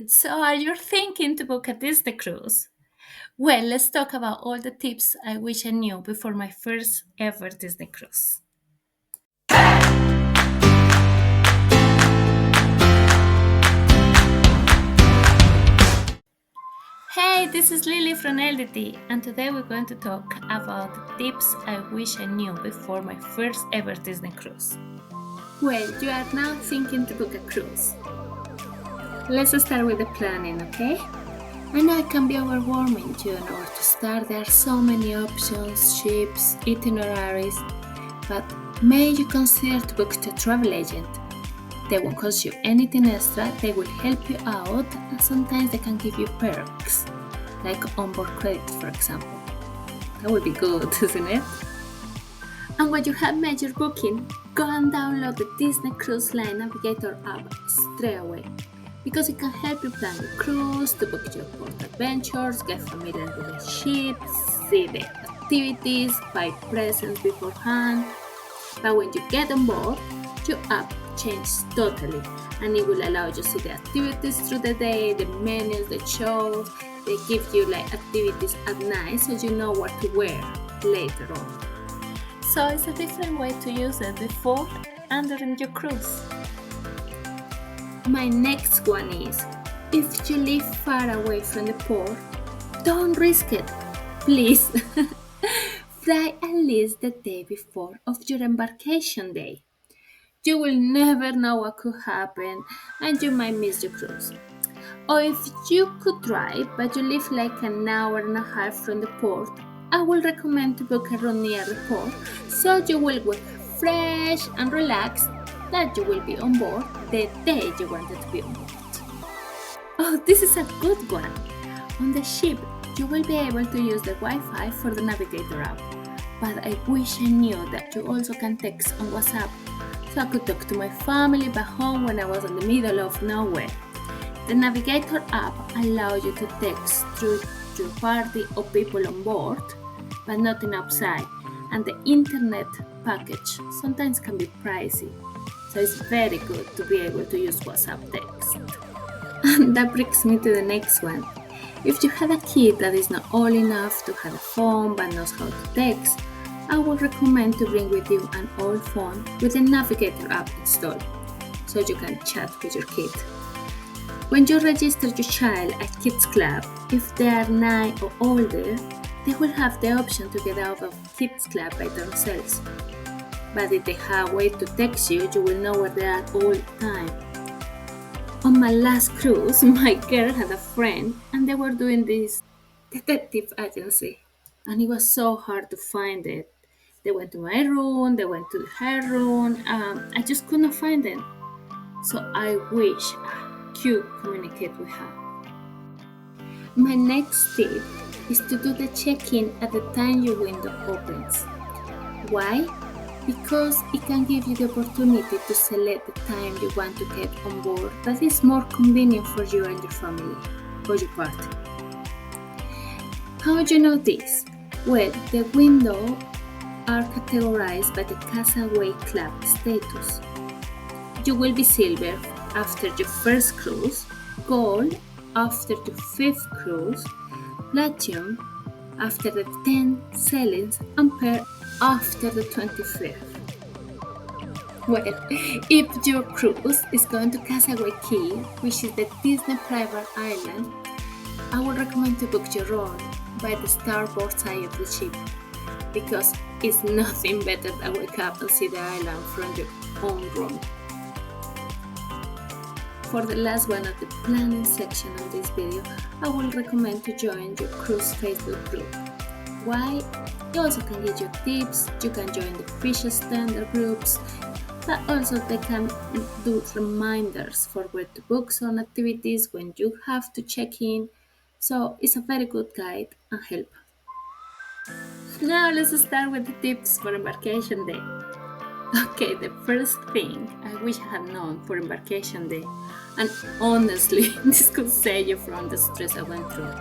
So, are you thinking to book a Disney cruise? Well, let's talk about all the tips I wish I knew before my first ever Disney cruise. Hey, this is Lily from LDT, and today we're going to talk about the tips I wish I knew before my first ever Disney cruise. Well, you are now thinking to book a cruise. Let's start with the planning, okay? I know it can be overwhelming, or to start there are so many options, ships, itineraries, but may you consider to book to a travel agent. They won't cost you anything extra, they will help you out, and sometimes they can give you perks, like onboard credits, for example. That would be good, isn't it? And when you have made your booking, go and download the Disney Cruise Line Navigator app straight away, because it can help you plan your cruise, to book your port adventures, get familiar with the ships, see the activities, buy presents beforehand. But when you get on board, your app changes totally, and it will allow you to see the activities through the day, the menus, the shows. They give you like activities at night so you know what to wear later on. So it's a different way to use it before and during your cruise. My next one is, if you live far away from the port, don't risk it. Please, fly at least the day before of your embarkation day. You will never know what could happen and you might miss your cruise. Or if you could drive but you live like an hour and a half from the port, I will recommend to book a room near the port so you will wake up fresh and relaxed that you will be on board the day you wanted to be on board. Oh, this is a good one. On the ship, you will be able to use the Wi-Fi for the Navigator app, but I wish I knew that you also can text on WhatsApp so I could talk to my family back home when I was in the middle of nowhere. The Navigator app allows you to text through your party or people on board, but nothing outside, and the internet package sometimes can be pricey, so it's very good to be able to use WhatsApp text. And that brings me to the next one. If you have a kid that is not old enough to have a phone but knows how to text, I would recommend to bring with you an old phone with the Navigator app installed, so you can chat with your kid. When you register your child at Kids Club, if they are 9 or older, they will have the option to get out of Kids Club by themselves. But if they have a way to text you, you will know where they are all the time. On my last cruise, my girl had a friend and they were doing this detective agency, and it was so hard to find it. They went to my room, they went to her room, I just couldn't find them. So I wish I could communicate with her. My next tip is to do the check-in at the time your window opens. Why? Because it can give you the opportunity to select the time you want to get on board that is more convenient for you and your family or your party. How do you know this? Well, the windows are categorized by the Castaway Club status. You will be silver after your first cruise, gold after your fifth cruise, platinum after the 10 sailings, and pearl after the 25th. Well, if your cruise is going to Castaway Key, which is the Disney private island, I would recommend to book your own by the starboard side of the ship, because it's nothing better than wake up and see the island from your own room. For the last one of the planning section of this video, I will recommend to join your cruise Facebook group. Why? You also can get your tips, you can join the fish standard groups, but also they can do reminders for where to book some activities when you have to check in. So it's a very good guide and help. Now let's start with the tips for embarkation day. Okay, the first thing I wish I had known for embarkation day, and honestly, this could save you from the stress I went through,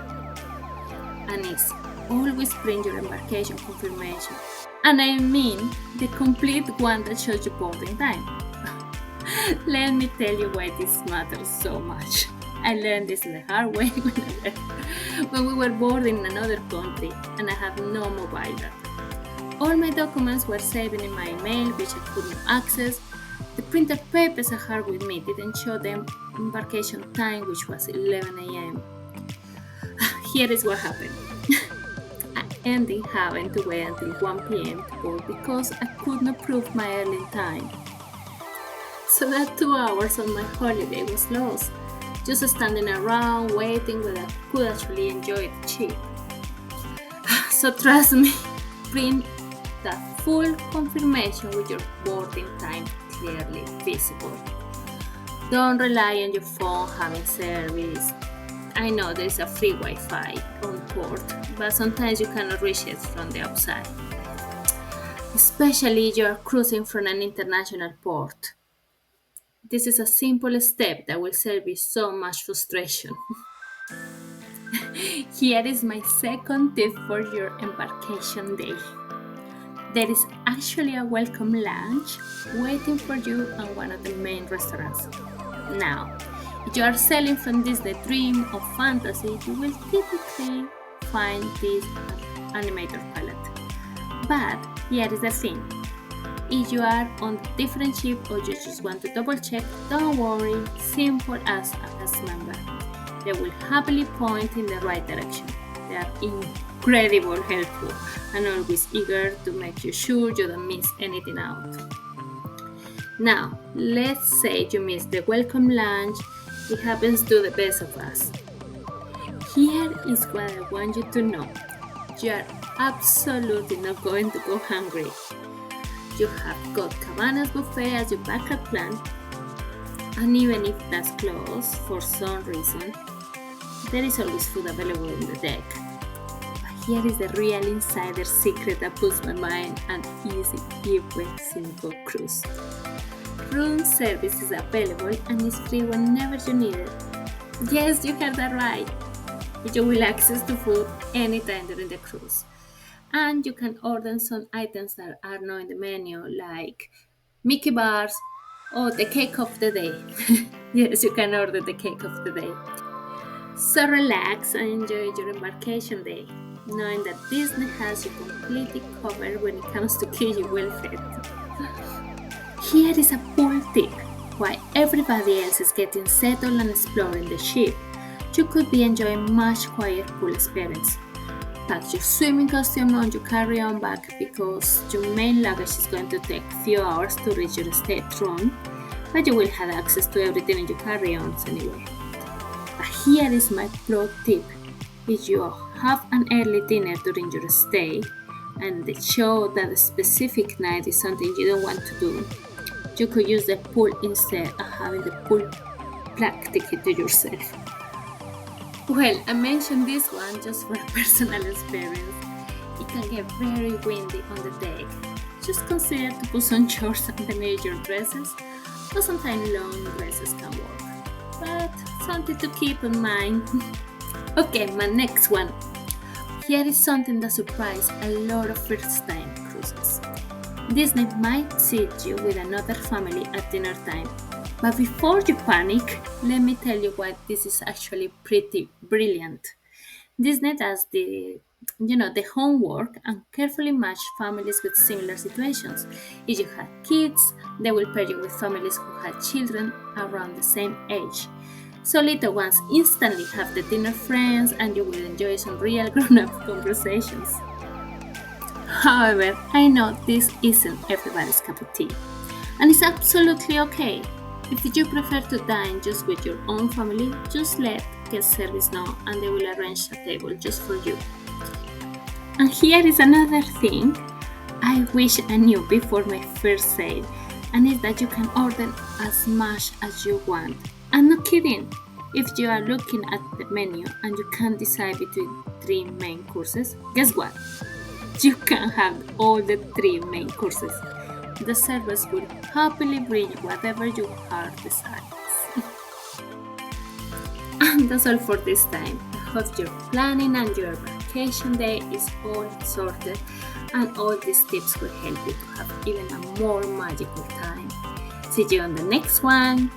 and it's always bring your embarkation confirmation. And I mean the complete one that shows you boarding time. Let me tell you why this matters so much. I learned this the hard way when we were boarding in another country and I had no mobile data. All my documents were saved in my email, which I could not access. The printed papers I had with me didn't show the embarkation time, which was 11 a.m. Here is what happened. I ended having to wait until 1 p.m. to board because I could not prove my early time. So that 2 hours of my holiday was lost, just standing around waiting when I could actually enjoy the trip. So trust me, print that full confirmation with your boarding time clearly visible. Don't rely on your phone having service. I know there's a free Wi-Fi on port, but sometimes you cannot reach it from the outside. Especially if you are cruising from an international port. This is a simple step that will save you so much frustration. Here is my second tip for your embarkation day. There is actually a welcome lunch waiting for you at one of the main restaurants. Now, if you are sailing from Disney dream or fantasy, you will typically find this animator palette. But here is the thing. If you are on a different ship or you just want to double check, don't worry, simple as a cast member. They will happily point in the right direction. They are incredibly helpful and always eager to make you sure you don't miss anything out. Now, let's say you miss the welcome lunch. It happens to the best of us. Here is what I want you to know. You are absolutely not going to go hungry. You have got Cabana's buffet as your backup plan, and even if that's closed for some reason, there is always food available on the deck. But here is the real insider secret that puts my mind at ease every single cruise. Room service is available and is free whenever you need it. Yes, you heard that right. You will access to food anytime during the cruise. And you can order some items that are not in the menu, like Mickey bars or the cake of the day. Yes, you can order the cake of the day. So relax and enjoy your embarkation day, knowing that Disney has you completely covered when it comes to keep you well fed. Here is a pool tip. While everybody else is getting settled and exploring the ship, you could be enjoying much quiet pool experience. Pack your swimming costume on your carry-on bag because your main luggage is going to take a few hours to reach your stateroom, but you will have access to everything in your carry-ons anyway. But here is my pro tip. If you have an early dinner during your stay and the show that a specific night is something you don't want to do, you could use the pool instead of having the pool plug ticket to yourself. Well, I mentioned this one just for a personal experience. It can get very windy on the deck. Just consider to put some shorts underneath your dresses, or sometimes long dresses can work. But something to keep in mind. Okay, my next one. Here is something that surprised a lot of first-time cruisers. Disney might seat you with another family at dinner time. But before you panic, let me tell you why this is actually pretty brilliant. Disney does the homework and carefully match families with similar situations. If you had kids, they will pair you with families who had children around the same age. So little ones instantly have the dinner friends and you will enjoy some real grown-up conversations. However, I know this isn't everybody's cup of tea, and it's absolutely okay. If you prefer to dine just with your own family, just let guest service know and they will arrange a table just for you. And here is another thing I wish I knew before my first sail, and is that you can order as much as you want. I'm not kidding. If you are looking at the menu and you can't decide between 3 main courses, guess what? You can have all the 3 main courses. The servers will happily bring whatever your heart desires. And that's all for this time. I hope your planning and your vacation day is all sorted and all these tips will help you to have even a more magical time. See you on the next one.